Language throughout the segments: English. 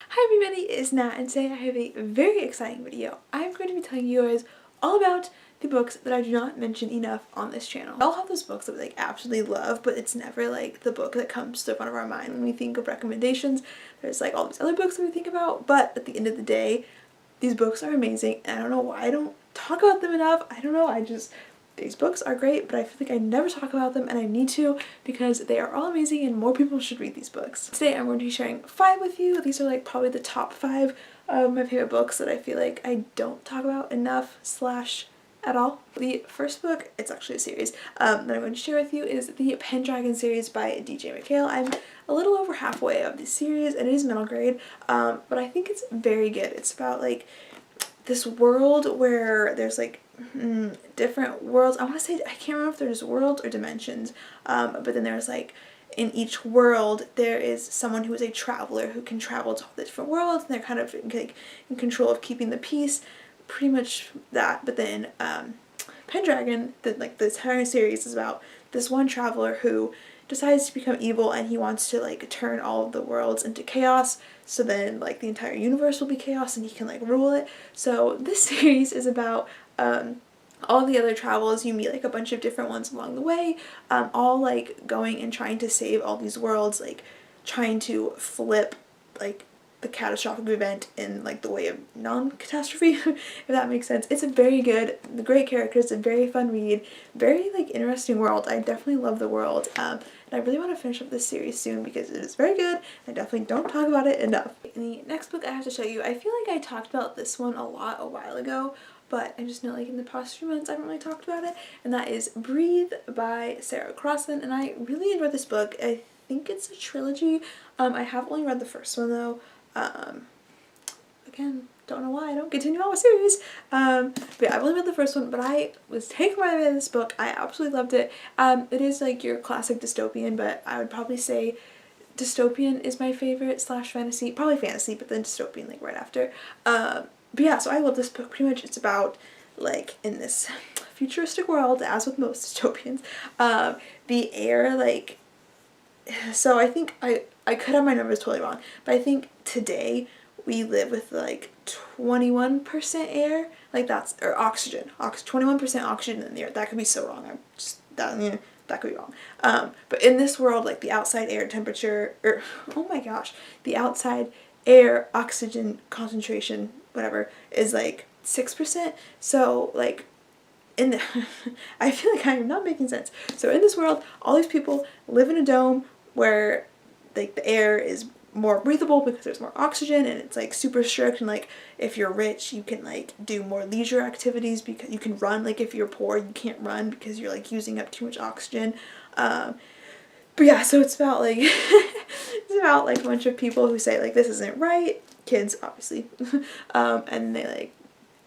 Hi everybody, it's Nat and today I have a very exciting video. I'm going to be telling you guys all about the books that I do not mention enough on this channel. We all have those books that we absolutely love, but it's never the book that comes to the front of our mind when we think of recommendations. There's all these other books that we think about, but at the end of the day, these books are amazing and I don't know why I don't talk about them enough. I don't know, these books are great, but I feel like I never talk about them and I need to because they are all amazing and more people should read these books. Today I'm going to be sharing 5 with you. These are probably the top 5 of my favorite books that I feel like I don't talk about enough / at all. The first book, it's actually a series, that I'm going to share with you is the Upend Driving series by DJ McHale. I'm a little over halfway of this series and it is middle grade, but I think it's very good. It's about this world where there's different worlds. I want to say, I can't remember if there's worlds or dimensions, but then there's in each world there is someone who is a traveler who can travel to all the different worlds and they're kind of in control of keeping the peace, pretty much that. But then Pendragon, the entire series is about this one traveler who decides to become evil and he wants to turn all of the worlds into chaos, so then the entire universe will be chaos and he can rule it. So this series is about all the other travels. You meet a bunch of different ones along the way, all going and trying to save all these worlds, trying to flip the catastrophic event in the way of non-catastrophe, if that makes sense. It's a very good, great characters, a very fun read, very interesting world. I definitely love the world, and I really want to finish up this series soon because it is very good. I definitely don't talk about it enough. In the next book I have to show you, I feel like I talked about this one a lot a while ago, but I just know in the past few months I haven't really talked about it, and that is Breathe by Sarah Crossan, and I really enjoyed this book. I think it's a trilogy. I have only read the first one though. Again, don't know why I don't continue on with series. But yeah, I've only read the first one, but I was taken by this book. I absolutely loved it. It is your classic dystopian, but I would probably say dystopian is my favorite / fantasy. Probably fantasy, but then dystopian right after. But yeah, so I love this book. Pretty much it's about in this futuristic world, as with most dystopians, the air so I think I could have my numbers totally wrong, but I think today we live with 21% air, or oxygen, 21% oxygen in the air. That could be so wrong. I'm just that could be wrong. But in this world, the outside air temperature, or oh my gosh, the outside air oxygen concentration, whatever, is 6%. So in the I feel like I am not making sense. So in this world, all these people live in a dome where the air is more breathable because there's more oxygen, and it's super strict, and if you're rich you can do more leisure activities because you can run. If you're poor you can't run because you're using up too much oxygen. But yeah, so it's about it's about a bunch of people who say this isn't right, kids obviously, and they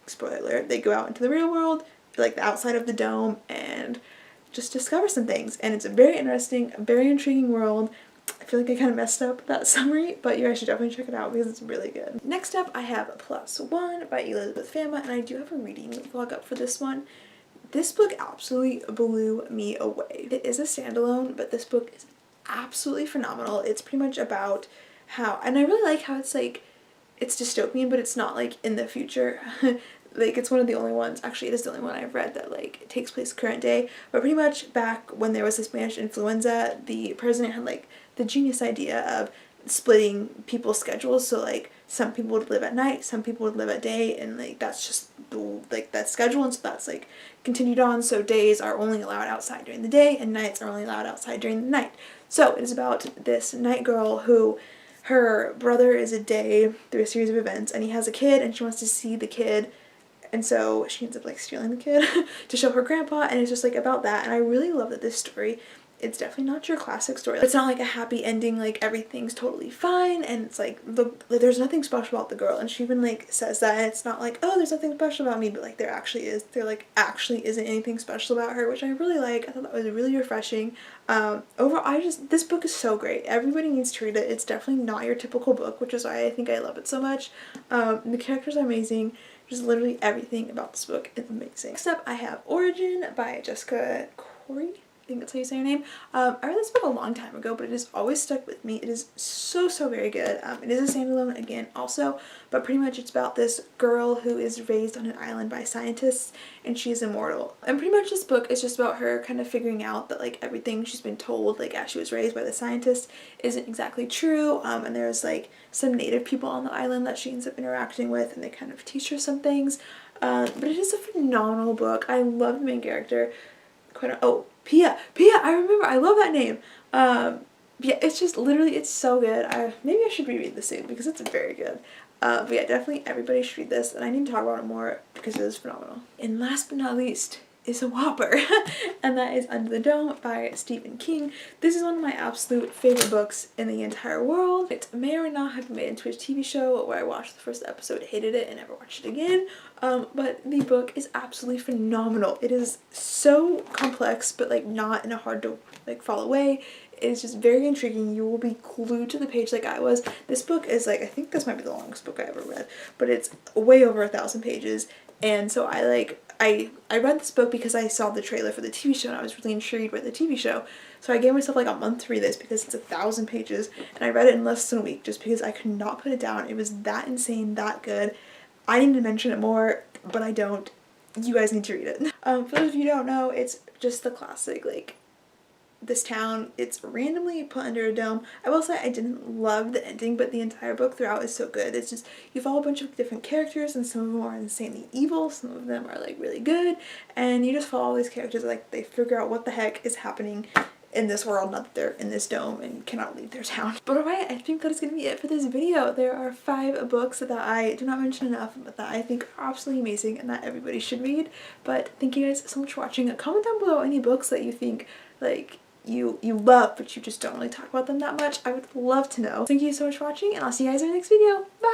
spoiler alert, they go out into the real world, the outside of the dome, and just discover some things. And it's a very interesting, very intriguing world. I feel like I kind of messed up that summary, but you guys should definitely check it out because it's really good. Next up I have Plus One by Elizabeth Fama, and I do have a reading vlog up for this one. This book absolutely blew me away. It is a standalone, but this book is absolutely phenomenal. It's pretty much about how, and I really like how it's it's dystopian, but it's not in the future. It's one of the only ones, actually it is the only one I've read that takes place current day, but pretty much back when there was the Spanish influenza, the president had the genius idea of splitting people's schedules, so some people would live at night, some people would live at day, and that's just the that schedule, and so that's continued on. So days are only allowed outside during the day and nights are only allowed outside during the night. So it is about this night girl who, her brother is a day through a series of events, and he has a kid and she wants to see the kid. And so she ends up stealing the kid to show her grandpa, and it's just about that. And I really love that this story, it's definitely not your classic story. It's not a happy ending, everything's totally fine, and it's there's nothing special about the girl, and she even says that, and it's not oh, there's nothing special about me, but there actually is. There actually isn't anything special about her, which I really like. I thought that was really refreshing. Overall, this book is so great. Everybody needs to read it. It's definitely not your typical book, which is why I think I love it so much. The characters are amazing. Just literally everything about this book is amazing. Next up I have Origin by Jessica Corey. I think that's how you say her name. I read this book a long time ago, but it has always stuck with me. It is so, so very good. It is a standalone again also, but pretty much it's about this girl who is raised on an island by scientists and she is immortal. And pretty much this book is just about her kind of figuring out that like everything she's been told like as she was raised by the scientists isn't exactly true. And there's like some native people on the island that she ends up interacting with and they kind of teach her some things. But it is a phenomenal book. I love the main character. Pia, I remember, I love that name. Yeah, it's just literally, it's so good. Maybe I should reread this soon because it's very good. But yeah, definitely everybody should read this, and I need to talk about it more because it is phenomenal. And last but not least is a whopper, and that is Under the Dome by Stephen King. This is one of my absolute favorite books in the entire world. It may or may not have been made into a TV show where I watched the first episode, hated it, and never watched it again. But the book is absolutely phenomenal. It is so complex, but like not in a hard to like follow way. It is just very intriguing. You will be glued to the page like I was. This book is like, I think this might be the longest book I ever read, but it's way over 1,000 pages. And so I read this book because I saw the trailer for the TV show and I was really intrigued by the TV show. So I gave myself like a month to read this because it's 1,000 pages and I read it in less than a week just because I could not put it down. It was that insane, that good. I need to mention it more, but I don't. You guys need to read it. For those of you who don't know, it's just the classic, like, this town, it's randomly put under a dome. I will say I didn't love the ending, but the entire book throughout is so good. It's just, you follow a bunch of different characters and some of them are insanely evil, some of them are like really good, and you just follow all these characters, like they figure out what the heck is happening in this world, not that they're in this dome and cannot leave their town. But alright, I think that is going to be it for this video. There are 5 books that I do not mention enough, but that I think are absolutely amazing and that everybody should read. But thank you guys so much for watching. Comment down below any books that you think like you love but you just don't really talk about them that much. I would love to know. Thank you so much for watching and I'll see you guys in the next video. Bye!